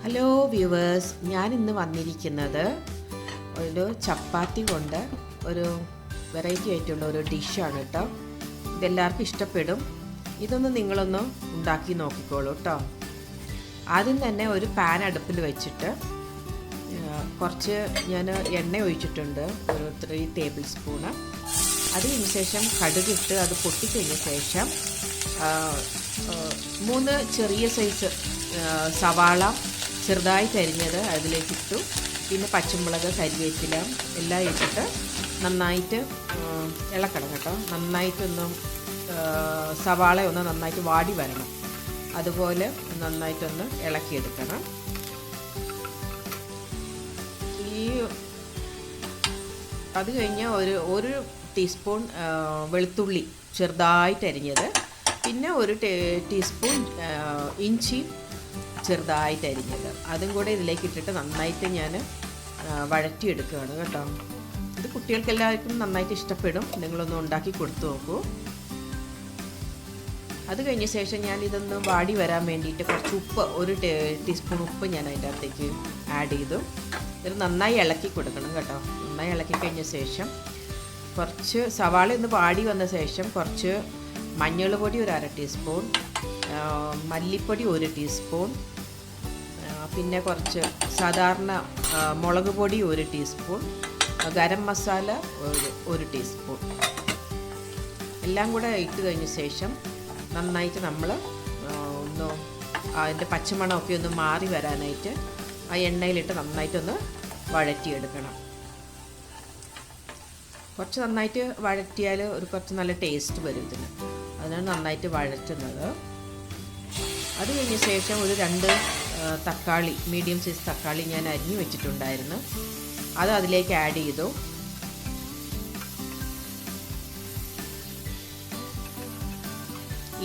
Hello viewers, ഞാൻ ഇന്ന് വന്നിരിക്കുന്നത് ഒരു ചപ്പാത്തി കൊണ്ട് ഒരു വെറൈറ്റി ആയിട്ടുള്ള ഒരു ഡിഷാണ് കേട്ടോ. ഇതെല്ലാവർക്കും ഇഷ്ടപ്പെടും. ഇതൊന്ന് നിങ്ങളൊന്ന് ഉണ്ടാക്കി നോക്കിക്കോളൂ കേട്ടോ. ആദ്യം തന്നെ ഒരു പാൻ അടുപ്പിൽ വെച്ചിട്ട് കുറച്ച് ഞാൻ എണ്ണ ഒഴിച്ചിട്ടുണ്ട്, ഒരു 3 ടേബിൾ സ്പൂണ്. അതിന് ശേഷം കടുകിട്ട് അത് പൊട്ടിക്കഴിഞ്ഞ ശേഷം 3 ചെറിയ സൈസ് സവാള ചെറുതായി കരിഞ്ഞത് അതിലേക്ക് ഇട്ടു. പിന്നെ പച്ചമുളക്, കരിവേപ്പില എല്ലാം ഇട്ടിട്ട് നന്നായിട്ട് ഇളക്കണം കേട്ടോ. നന്നായിട്ടൊന്ന് സവാള ഒന്ന് നന്നായിട്ട് വാടി വരണം. അതുപോലെ നന്നായിട്ടൊന്ന് ഇളക്കിയെടുക്കണം. അത് കഴിഞ്ഞ് ഒരു ടീസ്പൂൺ വെളുത്തുള്ളി ചെറുതായിട്ട് അരിഞ്ഞത്, പിന്നെ ഒരു ടീസ്പൂൺ ഇഞ്ചി ചെറുതായിട്ട് അരിഞ്ഞത്, അതും കൂടെ ഇതിലേക്ക് ഇട്ടിട്ട് നന്നായിട്ട് ഞാൻ വഴറ്റിയെടുക്കുകയാണ് കേട്ടോ. ഇത് കുട്ടികൾക്ക് എല്ലാവർക്കും നന്നായിട്ട് ഇഷ്ടപ്പെടും. നിങ്ങളൊന്ന് ഉണ്ടാക്കി കൊടുത്തു നോക്കൂ. അത് കഴിഞ്ഞ ശേഷം ഞാൻ ഇതൊന്ന് വാടി വരാൻ വേണ്ടിയിട്ട് കുറച്ച് ഉപ്പ്, ഒരു ടീസ്പൂൺ ഉപ്പ് ഞാൻ അതിൻ്റെ അകത്തേക്ക് ആഡ് ചെയ്തു. ഇത് നന്നായി ഇളക്കി കൊടുക്കണം കേട്ടോ. നന്നായി ഇളക്കി കഴിഞ്ഞ ശേഷം കുറച്ച് സവാള ഒന്ന് വാടി വന്ന ശേഷം കുറച്ച് മഞ്ഞൾ പൊടി ഒരു 1/2 ടീസ്പൂൺ, മല്ലിപ്പൊടി 1 ടീസ്പൂൺ, പിന്നെ കുറച്ച് സാധാരണ മുളക് പൊടി 1 ടീസ്പൂൺ, ഗരം മസാല 1 ടീസ്പൂൺ എല്ലാം കൂടെ ഇട്ട് കഴിഞ്ഞ ശേഷം നന്നായിട്ട് നമ്മൾ ഒന്ന് അതിൻ്റെ പച്ചമണമൊക്കെ ഒന്ന് മാറി വരാനായിട്ട് ആ എണ്ണയിലിട്ട് നന്നായിട്ടൊന്ന് വഴറ്റിയെടുക്കണം. കുറച്ച് നന്നായിട്ട് വഴറ്റിയാൽ കുറച്ച് നല്ല ടേസ്റ്റ് വരും ഇതിന്. അതിനാണ് നന്നായിട്ട് വഴറ്റുന്നത്. അത് കഴിഞ്ഞ ശേഷം ഒരു 2 തക്കാളി, മീഡിയം സൈസ് തക്കാളി ഞാൻ അരിഞ്ഞു വെച്ചിട്ടുണ്ടായിരുന്നു, അത് അതിലേക്ക് ആഡ് ചെയ്തു.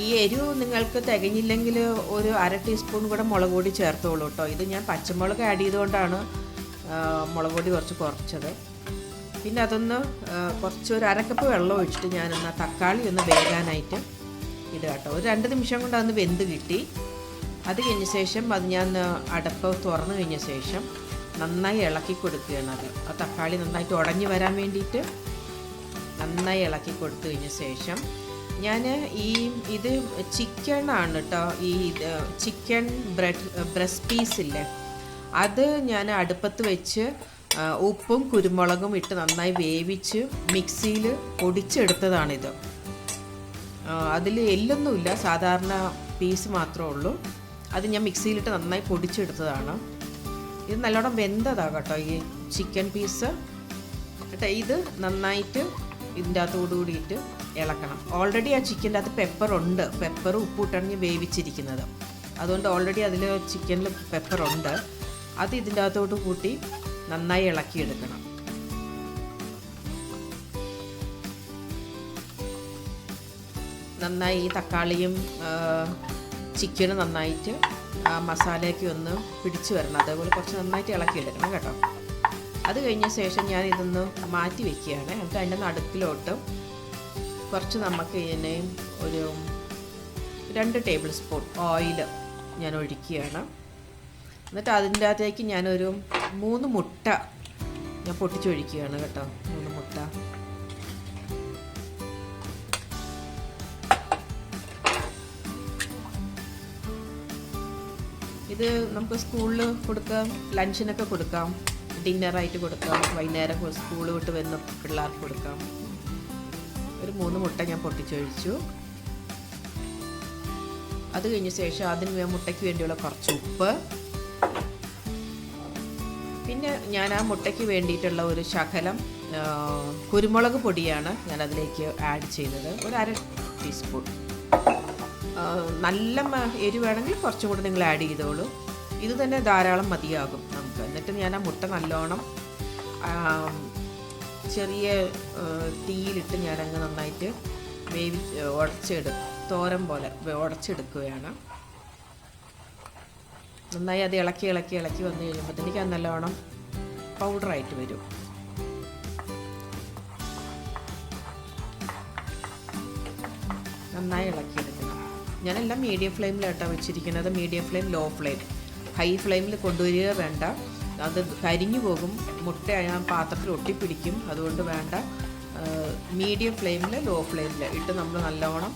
ഈ എരിവ് നിങ്ങൾക്ക് തികഞ്ഞില്ലെങ്കിൽ ഒരു 1/2 ടീസ്പൂൺ കൂടെ മുളക് പൊടി ചേർത്തോളൂ കേട്ടോ. ഇത് ഞാൻ പച്ചമുളക് ആഡ് ചെയ്തുകൊണ്ടാണ് മുളക് പൊടി കുറച്ച് കുറച്ചത്. പിന്നെ അതൊന്ന് കുറച്ച് ഒരു 1/2 കപ്പ് വെള്ളം ഒഴിച്ചിട്ട് ഞാനൊന്ന് തക്കാളി ഒന്ന് വേകാനായിട്ട് ഇടുക കേട്ടോ. ഒരു 2 നിമിഷം കൊണ്ട് അതൊന്ന് വെന്ത് കിട്ടി. അത് കഴിഞ്ഞ ശേഷം അത് ഞാൻ അടപ്പ് തുറന്നു കഴിഞ്ഞ ശേഷം നന്നായി ഇളക്കി കൊടുക്കുകയാണ്. ആ തക്കാളി നന്നായിട്ട് ഉടഞ്ഞു വരാൻ വേണ്ടിയിട്ട് നന്നായി ഇളക്കി കൊടുത്തു കഴിഞ്ഞ ശേഷം ഞാൻ ഇത് ചിക്കനാണ് കേട്ടോ. ചിക്കൻ ബ്രസ്റ്റ് പീസില്ലേ, അത് ഞാൻ അടുപ്പത്ത് വെച്ച് ഉപ്പും കുരുമുളകും ഇട്ട് നന്നായി വേവിച്ച് മിക്സിയിൽ പൊടിച്ചെടുത്തതാണിത്. അതിൽ എല്ലൊന്നുമില്ല, സാധാരണ പീസ് മാത്രമേ ഉള്ളൂ. അത് ഞാൻ മിക്സിയിലിട്ട് നന്നായി പൊടിച്ചെടുത്തതാണ്. ഇത് നല്ലോണം വെന്തതാണ് കേട്ടോ ഈ ചിക്കൻ പീസ് കേട്ടോ. ഇത് നന്നായിട്ട് ഇതിൻ്റെ അകത്തോടു കൂടിയിട്ട് ഇളക്കണം. ഓൾറെഡി ആ ചിക്കൻ്റെ അകത്ത് പെപ്പറുണ്ട്, പെപ്പർ ഉപ്പിട്ടാണ് വേവിച്ചിരിക്കുന്നത്. അതുകൊണ്ട് ഓൾറെഡി അതിൽ ചിക്കനിൽ പെപ്പറുണ്ട്. അത് ഇതിൻ്റെ അകത്തോട്ട് കൂട്ടി നന്നായി ഇളക്കിയെടുക്കണം. നന്നായി ഈ തക്കാളിയും ചിക്കനും നന്നായിട്ട് ആ മസാലയൊക്കെ ഒന്ന് പിടിച്ചു വരണം. അതേപോലെ കുറച്ച് നന്നായിട്ട് ഇളക്കിയെടുക്കണം കേട്ടോ. അത് കഴിഞ്ഞ ശേഷം ഞാൻ ഇതൊന്ന് മാറ്റി വെക്കുകയാണ്. എന്നിട്ട് അതിൻ്റെ നടുക്കിലോട്ട് കുറച്ച് നമുക്ക് ഇതിനെ ഒരു 2 ടേബിൾ സ്പൂൺ ഓയിൽ ഞാൻ ഒഴിക്കുകയാണ്. എന്നിട്ട് അതിൻ്റെ അകത്തേക്ക് ഞാനൊരു 3 മുട്ട ഞാൻ പൊട്ടിച്ചൊഴിക്കുകയാണ് കേട്ടോ. 3 മുട്ട. ഇത് നമുക്ക് സ്കൂളിൽ കൊടുക്കാം, ലഞ്ചിനൊക്കെ കൊടുക്കാം, ഡിന്നറായിട്ട് കൊടുക്കാം, വൈകുന്നേരം സ്കൂൾ വിട്ട് വരുന്ന പിള്ളേർക്ക് കൊടുക്കാം. ഒരു 3 മുട്ട ഞാൻ പൊട്ടിച്ചൊഴിച്ചു. അത് കഴിഞ്ഞ ശേഷം അതിന് മുട്ടയ്ക്ക് വേണ്ടിയുള്ള കുറച്ച് ഉപ്പ്, പിന്നെ ഞാൻ ആ മുട്ടയ്ക്ക് വേണ്ടിയിട്ടുള്ള ഒരു ശകലം കുരുമുളക് പൊടിയാണ് ഞാൻ അതിലേക്ക് ആഡ് ചെയ്തത്, ഒരു 1/2 ടീസ്പൂൺ. നല്ല എരിവ് വേണമെങ്കിൽ കുറച്ചും കൂടെ നിങ്ങൾ ആഡ് ചെയ്തോളൂ. ഇത് തന്നെ ധാരാളം മതിയാകും നമുക്ക്. എന്നിട്ട് ഞാൻ ആ മുട്ട നല്ലോണം ചെറിയ തീയിലിട്ട് ഞാനങ്ങ് നന്നായിട്ട് തോരൻ പോലെ ഉടച്ചെടുക്കുകയാണ്. നന്നായി അത് ഇളക്കി വന്നു കഴിയുമ്പോഴത്തേക്ക് അത് നല്ലോണം പൗഡറായിട്ട് വരും. നന്നായി ഇളക്കിയെടുക്കണം. ഞാനെല്ലാം മീഡിയം ഫ്ലെയിമിലായിട്ടാണ് വെച്ചിരിക്കുന്നത്. Medium flame, low flame. High ഫ്ലെയിമിൽ കൊണ്ടുവരിക വേണ്ട, അത് കരിഞ്ഞു പോകും, മുട്ട ആ പാത്രത്തിൽ ഒട്ടിപ്പിടിക്കും. അതുകൊണ്ട് വേണ്ട, മീഡിയം ഫ്ലെയിമിൽ ലോ ഫ്ലെയിമിൽ ഇട്ട് നമ്മൾ നല്ലോണം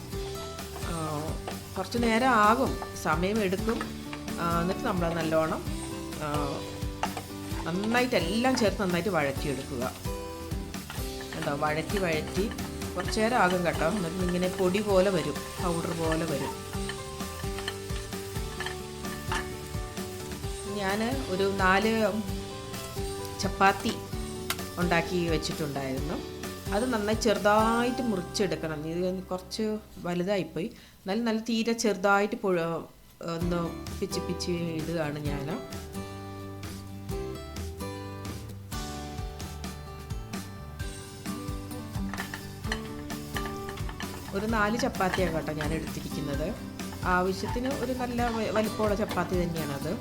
കുറച്ച് നേരം ആകും, സമയം എടുക്കും. എന്നിട്ട് നമ്മൾ നല്ലോണം നന്നായിട്ട് എല്ലാം ചേർത്ത് നന്നായിട്ട് വഴറ്റിയെടുക്കുക കേട്ടോ. വഴറ്റി കുറച്ച് നേരം ആകും കേട്ടോ. എന്നിട്ട് ഇങ്ങനെ പൊടി പോലെ വരും, പൗഡർ പോലെ വരും. ഞാൻ ഒരു 4 ചപ്പാത്തി ഉണ്ടാക്കി വെച്ചിട്ടുണ്ടായിരുന്നു. അത് നന്നായി ചെറുതായിട്ട് മുറിച്ചെടുക്കണം. ഇത് കുറച്ച് വലുതായിപ്പോയി. നല്ല തീരെ ചെറുതായിട്ട് ഒന്ന് പിച്ച് ഇടുകയാണ് ഞാൻ. ഒരു 4 ചപ്പാത്തിയാണ് കേട്ടോ ഞാൻ എടുത്തിരിക്കുന്നത്. ആവശ്യത്തിന് ഒരു നല്ല വലിപ്പമുള്ള ചപ്പാത്തി തന്നെയാണത്.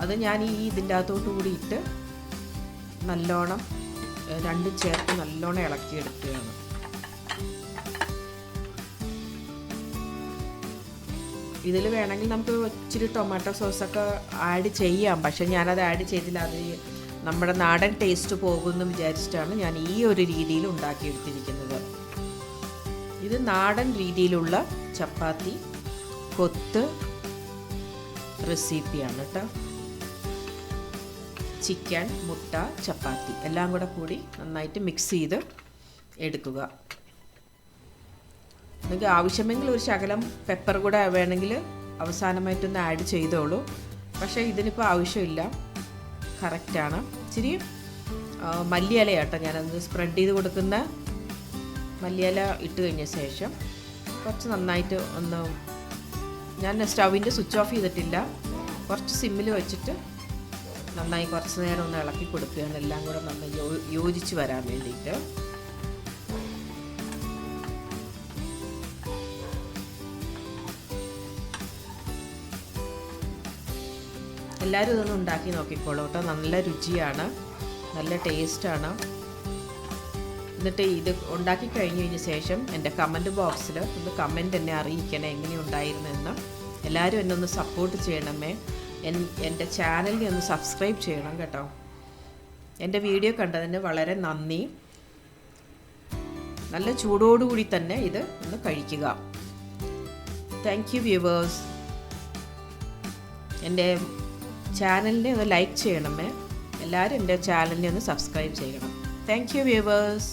അത് ഞാൻ ഇതിൻ്റെ അകത്തോട്ട് കൂടി ഇട്ട് നല്ലോണം രണ്ടും ചേർത്ത് നല്ലോണം ഇളക്കിയെടുക്കുകയാണ്. ഇതിൽ വേണമെങ്കിൽ നമുക്ക് ഇച്ചിരി ടൊമാറ്റോ സോസൊക്കെ ആഡ് ചെയ്യാം, പക്ഷെ ഞാനത് ആഡ് ചെയ്തില്ല. അത് നമ്മുടെ നാടൻ ടേസ്റ്റ് പോകുമെന്ന് വിചാരിച്ചിട്ടാണ് ഞാൻ ഈ ഒരു രീതിയിൽ ഉണ്ടാക്കിയെടുത്തിരിക്കുന്നത്. ഇത് നാടൻ രീതിയിലുള്ള ചപ്പാത്തി കൊത്ത് റെസിപ്പിയാണ് കേട്ടോ. ചിക്കൻ, മുട്ട, ചപ്പാത്തി എല്ലാം കൂടി നന്നായിട്ട് മിക്സ് ചെയ്ത് എടുക്കുക. നിങ്ങൾക്ക് ആവശ്യമെങ്കിൽ ഒരു ശകലം പെപ്പർ കൂടെ വേണമെങ്കിൽ അവസാനമായിട്ടൊന്ന് ആഡ് ചെയ്തോളൂ. പക്ഷേ ഇതിനിപ്പോൾ ആവശ്യമില്ല, കറക്റ്റാണ്. ഇച്ചിരി മല്ലിയില കേട്ടോ ഞാനത് സ്പ്രെഡ് ചെയ്ത് കൊടുക്കുന്ന മല്ലിയില ഇട്ട് കഴിഞ്ഞ ശേഷം കുറച്ച് നന്നായിട്ട് ഒന്ന്, ഞാൻ സ്റ്റൗവിൻ്റെ സ്വിച്ച് ഓഫ് ചെയ്തിട്ടില്ല, കുറച്ച് സിമ്മിൽ വെച്ചിട്ട് നന്നായി കുറച്ച് നേരം ഒന്ന് ഇളക്കി കൊടുക്കുകയാണ്. എല്ലാം കൂടെ നന്നായി യോജിച്ച് വരാൻ വേണ്ടിയിട്ട്. എല്ലാവരും ഇതൊന്ന് ഉണ്ടാക്കി നോക്കിക്കോളൂ കേട്ടോ. നല്ല രുചിയാണ്, നല്ല ടേസ്റ്റാണ്. എന്നിട്ട് ഇത് ഉണ്ടാക്കി കഴിഞ്ഞ ശേഷം എൻ്റെ കമൻറ്റ് ബോക്സിൽ ഒന്ന് കമൻറ്റ് എന്നെ അറിയിക്കണേ എങ്ങനെയുണ്ടായിരുന്നെന്ന്. എല്ലാവരും എന്നെ ഒന്ന് സപ്പോർട്ട് ചെയ്യണമേ. എൻ്റെ ചാനലിനെ ഒന്ന് സബ്സ്ക്രൈബ് ചെയ്യണം കേട്ടോ. എൻ്റെ വീഡിയോ കണ്ടതിന് വളരെ നന്ദി. നല്ല ചൂടോടുകൂടി തന്നെ ഇത് ഒന്ന് കഴിക്കുക. Thank you viewers. എൻ്റെ ചാനലിനെ ഒന്ന് ലൈക്ക് ചെയ്യണമേ. എല്ലാവരും എൻ്റെ ചാനലിനെ ഒന്ന് സബ്സ്ക്രൈബ് ചെയ്യണം. Thank you viewers.